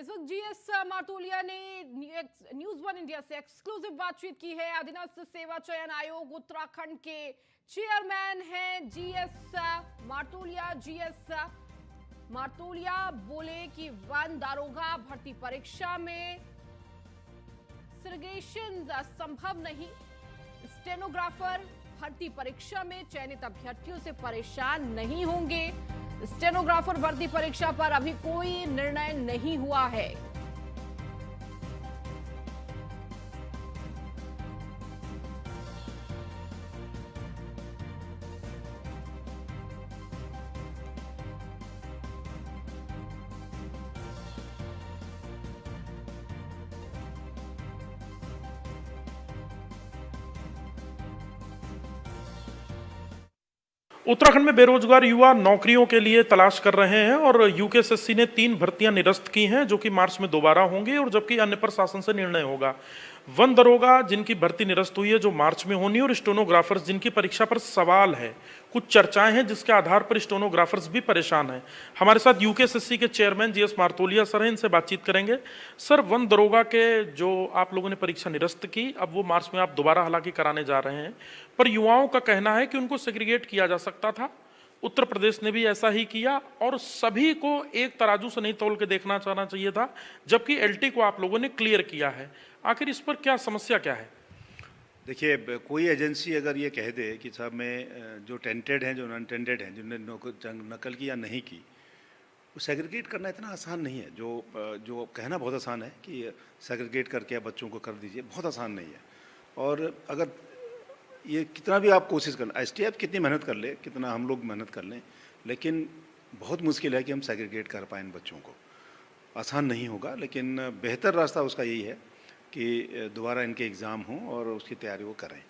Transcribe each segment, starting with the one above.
इस वक्त जीएस मारतोलिया ने न्यूज़ वन इंडिया से एक्सक्लूसिव बातचीत की है। अधीनस्थ सेवा चयन आयोग उत्तराखंड के चेयरमैन हैं जीएस मारतोलिया। जीएस मारतोलिया बोले कि वन दारोगा भर्ती परीक्षा में सेग्रीगेशन संभव नहीं। स्टेनोग्राफर भर्ती परीक्षा में चयनित अभ्यर्थियों से परेशान नहीं होंगे। स्टेनोग्राफर भर्ती परीक्षा पर अभी कोई निर्णय नहीं हुआ है। उत्तराखंड में बेरोजगार युवा नौकरियों के लिए तलाश कर रहे हैं और यूकेएसएससी ने 3 भर्तियां निरस्त की हैं जो कि मार्च में दोबारा होंगी और जबकि अन्य पर शासन से निर्णय होगा। वन दरोगा जिनकी भर्ती निरस्त हुई है जो मार्च में होनी, और स्टेनोग्राफर्स जिनकी परीक्षा पर सवाल है। कुछ चर्चाएं हैं जिसके आधार पर स्टेनोग्राफर्स भी परेशान हैं। हमारे साथ यूकेएसएससी के चेयरमैन जीएस मारतोलिया सर हैं, इनसे बातचीत करेंगे। सर, वन दरोगा के जो आप लोगों ने परीक्षा निरस्त की, अब वो मार्च में आप दोबारा हालांकि कराने जा रहे हैं, पर युवाओं का कहना है कि उनको सेग्रीगेट किया जा सकता था। उत्तर प्रदेश ने भी ऐसा ही किया और सभी को एक तराजू से नहीं तौल के देखना चाहना चाहिए था, जबकि एलटी को आप लोगों ने क्लियर किया है। आखिर इस पर क्या समस्या क्या है? देखिए, कोई एजेंसी अगर ये कह दे कि साहब मैं जो टेंटेड हैं, जो नॉन टेंटेड हैं, जिन्होंने नकल की या नहीं की, वो सेग्रीगेट करना इतना आसान नहीं है। जो कहना बहुत आसान है कि सेग्रीगेट करके बच्चों को कर दीजिए, बहुत आसान नहीं है। और अगर ये कितना भी आप कोशिश करना, एसटीएफ कितनी मेहनत कर ले, कितना हम लोग मेहनत कर लें, लेकिन बहुत मुश्किल है कि हम सेग्रीगेट कर पाएँ इन बच्चों को। आसान नहीं होगा, लेकिन बेहतर रास्ता उसका यही है कि दोबारा इनके एग्ज़ाम हों और उसकी तैयारी वो करें।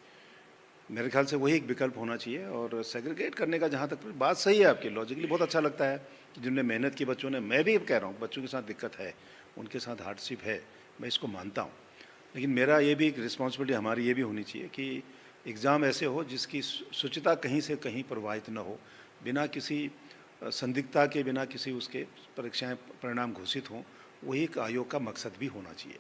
मेरे ख्याल से वही एक विकल्प होना चाहिए। और सेग्रीगेट करने का जहाँ तक बात सही है आपकी, लॉजिकली बहुत अच्छा लगता है कि जिनने मेहनत की बच्चों ने, मैं भी कह रहा हूँ बच्चों के साथ दिक्कत है, उनके साथ हार्डशिप है, मैं इसको मानता हूँ। लेकिन मेरा ये भी एक रिस्पॉन्सिबिलिटी हमारी ये भी होनी चाहिए कि एग्ज़ाम ऐसे हो जिसकी शुचिता कहीं से कहीं प्रभावित न हो, बिना किसी संदिग्धता के, बिना किसी उसके परीक्षाएं परिणाम घोषित हों। वही एक आयोग का मकसद भी होना चाहिए।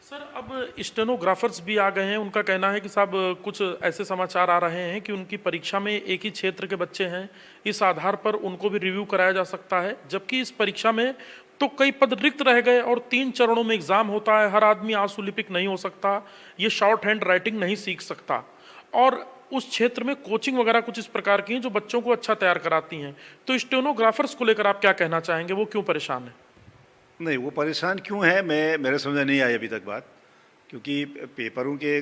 सर, अब स्टेनोग्राफर्स भी आ गए हैं। उनका कहना है कि साहब कुछ ऐसे समाचार आ रहे हैं कि उनकी परीक्षा में एक ही क्षेत्र के बच्चे हैं, इस आधार पर उनको भी रिव्यू कराया जा सकता है, जबकि इस परीक्षा में तो कई पद रिक्त रह गए और 3 चरणों में एग्जाम होता है। हर आदमी आंसू लिपिक नहीं हो सकता, ये शॉर्ट हैंड राइटिंग नहीं सीख सकता, और उस क्षेत्र में कोचिंग वगैरह कुछ इस प्रकार की हैं जो बच्चों को अच्छा तैयार कराती हैं। तो स्टेनोग्राफर्स को लेकर आप क्या कहना चाहेंगे, वो क्यों परेशान है? नहीं, वो परेशान क्यों है, मेरे समझ में नहीं आई अभी तक बात। क्योंकि पेपरों के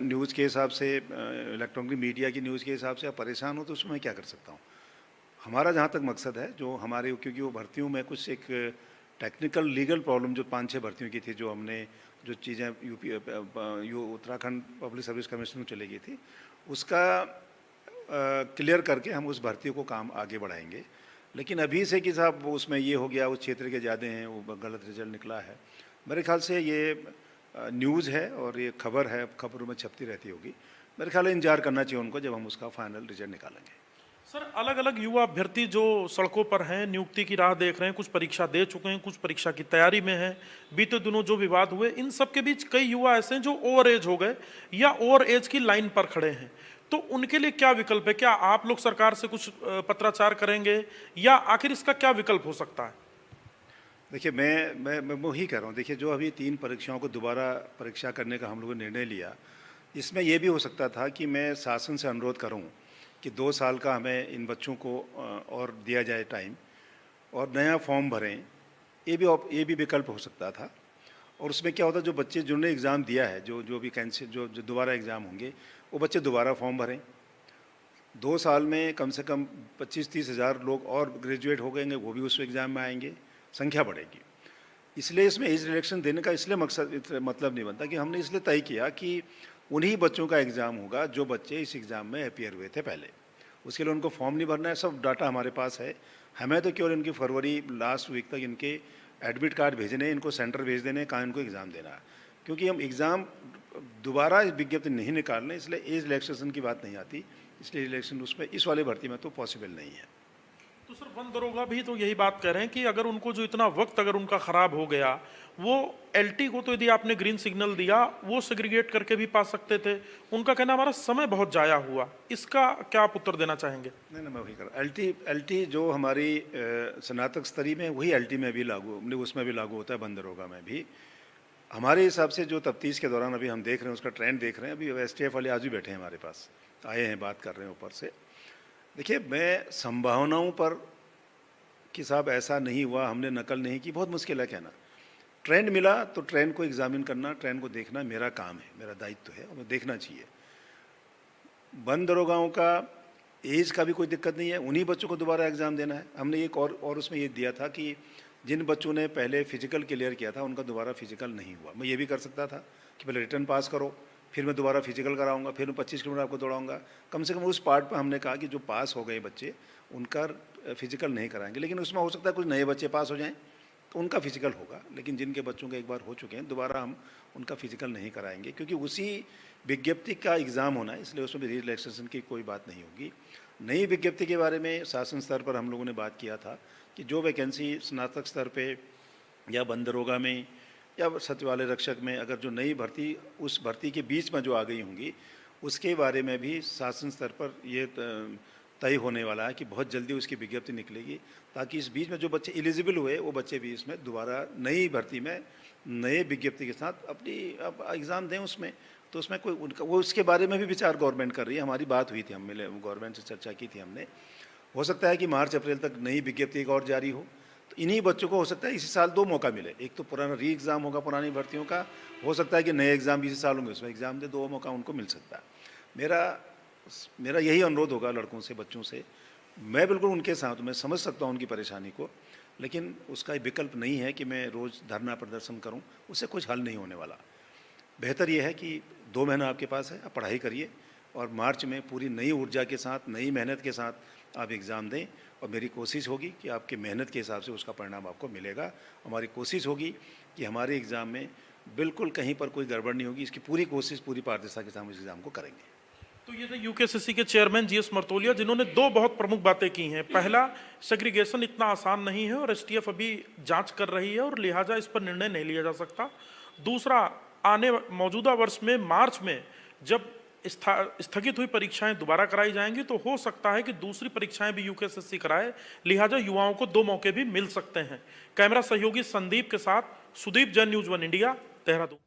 न्यूज़ के हिसाब से, इलेक्ट्रॉनिक मीडिया की न्यूज़ के हिसाब से आप परेशान हो तो उसमें मैं क्या कर सकता हूँ। हमारा जहाँ तक मकसद है, जो हमारे, क्योंकि वो भर्तियों में कुछ एक टेक्निकल लीगल प्रॉब्लम जो 5-6 भर्तियों की थी, जो हमने जो चीज़ें उत्तराखंड पब्लिक सर्विस कमीशन में चली गई थी, उसका क्लियर करके हम उस भर्तियों को काम आगे बढ़ाएंगे। लेकिन अभी से कि साहब उसमें ये हो गया, उस क्षेत्र के ज़्यादा हैं, वो गलत रिजल्ट निकला है, मेरे ख्याल से ये न्यूज़ है और ये खबर है, खबरों में छपती रहती होगी। मेरे ख्याल है इंतजार करना चाहिए उनको, जब हम उसका फाइनल रिजल्ट निकालेंगे। सर, अलग अलग युवा अभ्यर्थी जो सड़कों पर हैं, नियुक्ति की राह देख रहे हैं, कुछ परीक्षा दे चुके हैं, कुछ परीक्षा की तैयारी में हैं। बीते दिनों जो विवाद हुए, इन सब के बीच कई युवा ऐसे हैं जो ओवर एज हो गए या ओवर एज की लाइन पर खड़े हैं। तो उनके लिए क्या विकल्प है? क्या आप लोग सरकार से कुछ पत्राचार करेंगे या आखिर इसका क्या विकल्प हो सकता है? देखिए, मैं वही कह रहा हूँ। देखिए, जो अभी 3 परीक्षाओं को दोबारा परीक्षा करने का हम लोगों ने निर्णय लिया, इसमें यह भी हो सकता था कि मैं शासन से अनुरोध करूँ कि 2 साल का हमें इन बच्चों को और दिया जाए टाइम, और नया फॉर्म भरें। ये भी विकल्प हो सकता था। और उसमें क्या होता, जो बच्चे जिन्होंने एग्ज़ाम दिया है, जो भी कैंसिल, जो दोबारा एग्ज़ाम होंगे, वो बच्चे दोबारा फॉर्म भरें। 2 साल में कम से कम 25-30 हज़ार लोग और ग्रेजुएट हो गएंगे, वो भी उस एग्ज़ाम में आएंगे, संख्या बढ़ेगी। इसलिए इसमें एज रिलेक्शन देने का इसलिए मतलब नहीं बनता कि हमने इसलिए तय किया कि उन्हीं बच्चों का एग्ज़ाम होगा जो बच्चे इस एग्ज़ाम में अपीयर हुए थे पहले। उसके लिए उनको फॉर्म नहीं भरना है, सब डाटा हमारे पास है। हमें तो केवल इनकी फरवरी लास्ट वीक तक इनके एडमिट कार्ड भेजने, इनको सेंटर भेज देने, कहाँ इनको एग्ज़ाम देना है। क्योंकि हम एग्ज़ाम दोबारा विज्ञप्ति नहीं निकाल रहे, इसलिए एज रिलैक्सेशन की बात नहीं आती। इसलिए रिलैक्सेशन उसमें इस वाले भर्ती में तो पॉसिबल नहीं है। तो सर, वन दरोगा भी तो यही बात कह रहे हैं कि अगर उनको जो इतना वक्त अगर उनका खराब हो गया, वो एलटी को तो यदि आपने ग्रीन सिग्नल दिया वो सेग्रीगेट करके भी पा सकते थे। उनका कहना हमारा समय बहुत जाया हुआ, इसका क्या आप उत्तर देना चाहेंगे? नहीं, मैं वही कर एलटी जो हमारी स्नातक स्तरीय में, वही एलटी में भी लागू, उसमें भी लागू होता है, वन दरोगा में भी। हमारे हिसाब से जो तफ्तीश के दौरान अभी हम देख रहे हैं, उसका ट्रेंड देख रहे हैं, अभी एसटीएफ वाले आज भी बैठे हैं हमारे पास, आए हैं, बात कर रहे हैं ऊपर से। देखिए, मैं संभावनाओं पर कि साहब ऐसा नहीं हुआ, हमने नकल नहीं की, बहुत मुश्किल है कहना। ट्रेंड मिला तो ट्रेंड को एग्जामिन करना, ट्रेंड को देखना मेरा काम है, मेरा दायित्व है, और देखना चाहिए। वन दरोगाओं का एज का भी कोई दिक्कत नहीं है, उन्हीं बच्चों को दोबारा एग्ज़ाम देना है। हमने एक और उसमें ये दिया था कि जिन बच्चों ने पहले फिजिकल क्लियर किया था उनका दोबारा फिजिकल नहीं हुआ। मैं ये भी कर सकता था कि पहले रिटर्न पास करो, फिर मैं दोबारा फिजिकल कराऊंगा, फिर मैं 25 किलोमीटर आपको दौड़ाऊंगा। कम से कम उस पार्ट पर हमने कहा कि जो पास हो गए बच्चे उनका फिजिकल नहीं कराएंगे, लेकिन उसमें हो सकता है कुछ नए बच्चे पास हो जाएं तो उनका फिजिकल होगा, लेकिन जिनके बच्चों के एक बार हो चुके हैं दोबारा हम उनका फिजिकल नहीं कराएंगे, क्योंकि उसी विज्ञप्ति का एग्ज़ाम होना है, इसलिए उसमें रिलैक्सेशन की कोई बात नहीं होगी। नई विज्ञप्ति के बारे में शासन स्तर पर हम लोगों ने बात किया था कि जो वैकेंसी स्नातक स्तर पे या वन दरोगा में या सचिवालय रक्षक में अगर जो नई भर्ती उस भर्ती के बीच में जो आ गई होंगी, उसके बारे में भी शासन स्तर पर ये तय होने वाला है कि बहुत जल्दी उसकी विज्ञप्ति निकलेगी, ताकि इस बीच में जो बच्चे एलिजिबल हुए वो बच्चे भी इसमें दोबारा नई भर्ती में नए विज्ञप्ति के साथ अपनी एग्ज़ाम दें उसमें। तो उसमें कोई उनका वो उसके बारे में भी विचार गवर्नमेंट कर रही है। हमारी बात हुई थी, हम मिले, गवर्नमेंट से चर्चा की थी हमने। हो सकता है कि मार्च अप्रैल तक नई विज्ञप्ति एक और जारी हो, तो इन्हीं बच्चों को हो सकता है इसी साल 2 मौका मिले। एक तो पुराना री एग्ज़ाम होगा पुरानी भर्तियों का, हो सकता है कि नए एग्ज़ाम भी इसी साल होंगे, उसमें एग्ज़ाम दे, 2 मौका उनको मिल सकता है। मेरा यही अनुरोध होगा लड़कों से, बच्चों से। मैं बिल्कुल उनके साथ, मैं समझ सकता हूँ उनकी परेशानी को, लेकिन उसका विकल्प नहीं है कि मैं रोज़ धरना प्रदर्शन करूँ, उससे कुछ हल नहीं होने वाला। बेहतर यह है कि 2 महीना आपके पास है, आप पढ़ाई करिए और मार्च में पूरी नई ऊर्जा के साथ, नई मेहनत के साथ आप एग्ज़ाम दें, और मेरी कोशिश होगी कि आपकी मेहनत के हिसाब से उसका परिणाम आपको मिलेगा। हमारी कोशिश होगी कि हमारे एग्ज़ाम में बिल्कुल कहीं पर कोई गड़बड़ नहीं होगी, इसकी पूरी कोशिश, पूरी पारदर्शिता के साथ इस एग्ज़ाम को करेंगे। तो ये थे यूकेएसएससी के चेयरमैन जीएस मर्तोलिया, जिन्होंने 2 बहुत प्रमुख बातें की हैं। पहला, सेग्रीगेशन इतना आसान नहीं है और एसटीएफ अभी जांच कर रही है और लिहाजा इस पर निर्णय नहीं लिया जा सकता। दूसरा, आने मौजूदा वर्ष में मार्च में जब स्थगित हुई परीक्षाएं दोबारा कराई जाएंगी तो हो सकता है कि दूसरी परीक्षाएं भी यूकेएसएससी कराए, लिहाजा युवाओं को 2 मौके भी मिल सकते हैं। कैमरा सहयोगी संदीप के साथ सुदीप, जन न्यूज़ 1 इंडिया, देहरादून।